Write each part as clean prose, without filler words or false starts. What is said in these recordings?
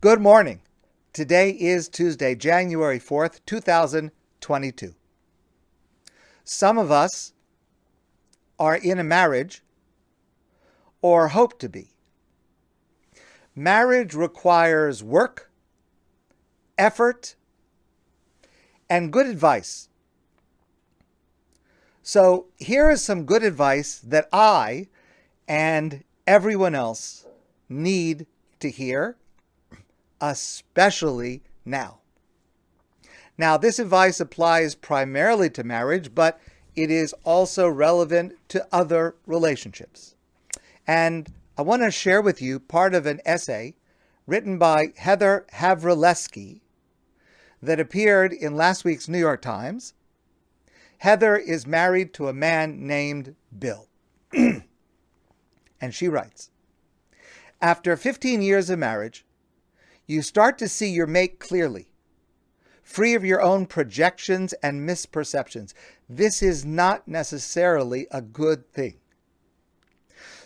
Good morning. Today is Tuesday, January 4th, 2022. Some of us are in a marriage or hope to be. Marriage requires work, effort, and good advice. So here is some good advice that I and everyone else need to hear, especially now. Now, this advice applies primarily to marriage, but it is also relevant to other relationships. And I want to share with you part of an essay written by Heather Havrilesky that appeared in last week's New York Times. Heather is married to a man named Bill. And she writes, after 15 years of marriage, you start to see your mate clearly, free of your own projections and misperceptions. This is not necessarily a good thing.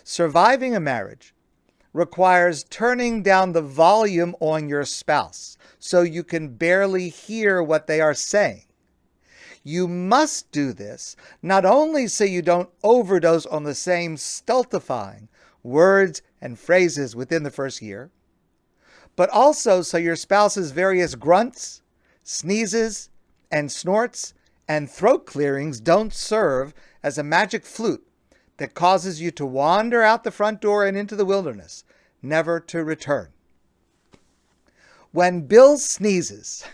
Surviving a marriage requires turning down the volume on your spouse so you can barely hear what they are saying. You must do this not only so you don't overdose on the same stultifying words and phrases within the first year, but also so your spouse's various grunts, sneezes, and snorts and throat clearings don't serve as a magic flute that causes you to wander out the front door and into the wilderness, never to return. When Bill sneezes,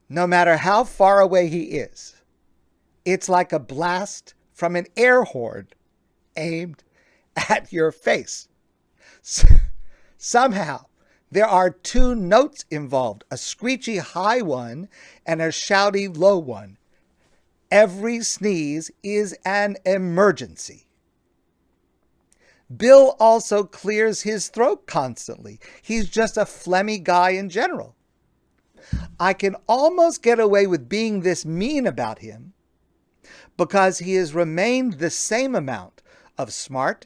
no matter how far away he is, it's like a blast from an air horn aimed at your face. Somehow, there are two notes involved, a screechy high one and a shouty low one. Every sneeze is an emergency. Bill also clears his throat constantly. He's just a phlegmy guy in general. I can almost get away with being this mean about him because he has remained the same amount of smart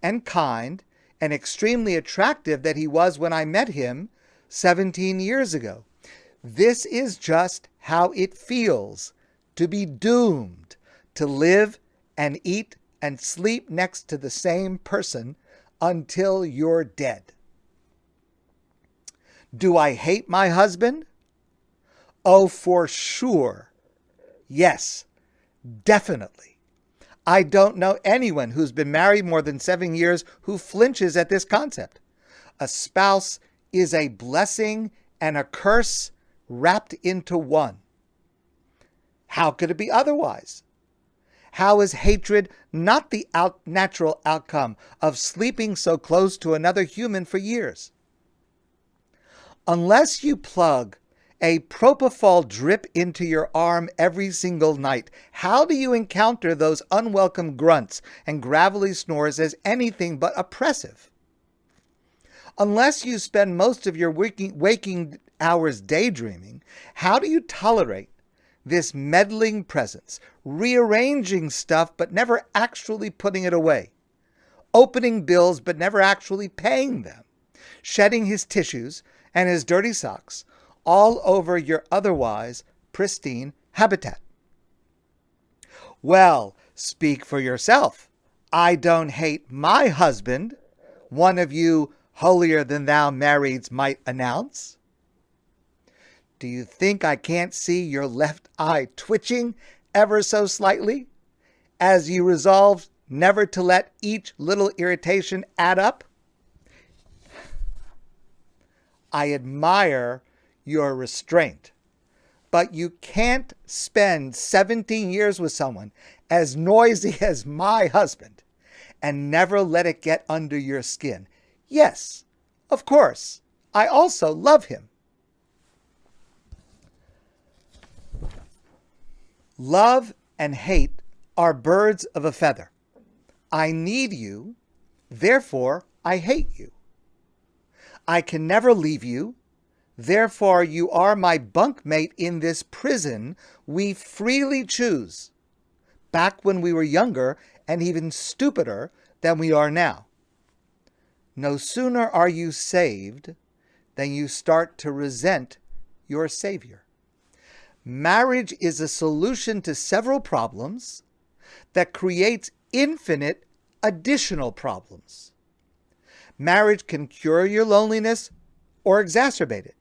and kind and extremely attractive that he was when I met him 17 years ago. This is just how it feels to be doomed to live and eat and sleep next to the same person until you're dead. Do I hate my husband? Oh, for sure. Yes, definitely. I don't know anyone who's been married more than 7 years who flinches at this concept. A spouse is a blessing and a curse wrapped into one. How could it be otherwise? How is hatred not the natural outcome of sleeping so close to another human for years? Unless you plug a propofol drip into your arm every single night, how do you encounter those unwelcome grunts and gravelly snores as anything but oppressive? Unless you spend most of your waking hours daydreaming, how do you tolerate this meddling presence, rearranging stuff but never actually putting it away, opening bills but never actually paying them, shedding his tissues and his dirty socks all over your otherwise pristine habitat? Well, speak for yourself. I don't hate my husband, one of you holier-than-thou marrieds might announce. Do you think I can't see your left eye twitching ever so slightly as you resolve never to let each little irritation add up? I admire your restraint, but you can't spend 17 years with someone as noisy as my husband and never let it get under your skin. Yes, of course, I also love him. Love and hate are birds of a feather. I need you, therefore I hate you. I can never leave you, therefore you are my bunkmate in this prison we freely choose, back when we were younger and even stupider than we are now. No sooner are you saved then you start to resent your Savior. Marriage is a solution to several problems that creates infinite additional problems. Marriage can cure your loneliness or exacerbate it.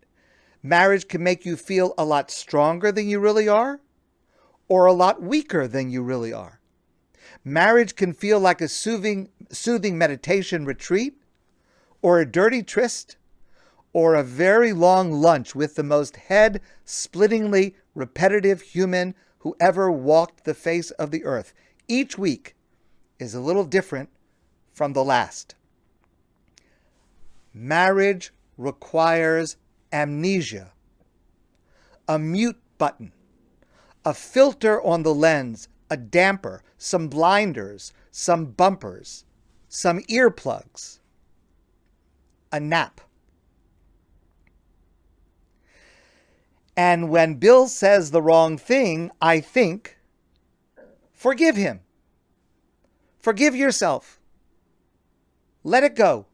Marriage can make you feel a lot stronger than you really are, or a lot weaker than you really are. Marriage can feel like a soothing meditation retreat, or a dirty tryst, or a very long lunch with the most head-splittingly repetitive human who ever walked the face of the earth. Each week is a little different from the last. Marriage requires amnesia, a mute button, a filter on the lens, a damper, some blinders, some bumpers, some earplugs, a nap. And when Bill says the wrong thing, I think, forgive him. Forgive yourself. Let it go.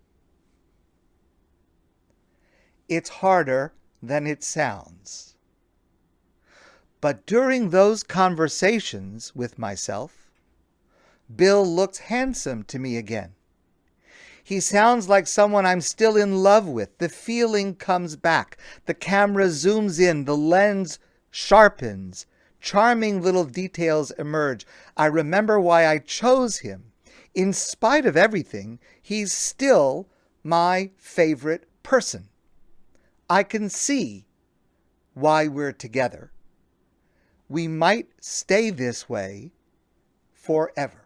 It's harder than it sounds. But during those conversations with myself, Bill looks handsome to me again. He sounds like someone I'm still in love with. The feeling comes back. The camera zooms in. The lens sharpens. Charming little details emerge. I remember why I chose him. In spite of everything, he's still my favorite person. I can see why we're together. We might stay this way forever.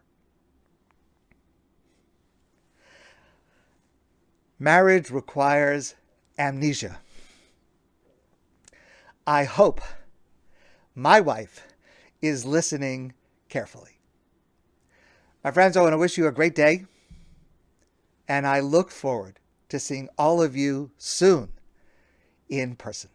Marriage requires amnesia. I hope my wife is listening carefully. My friends, I want to wish you a great day, and I look forward to seeing all of you soon in person.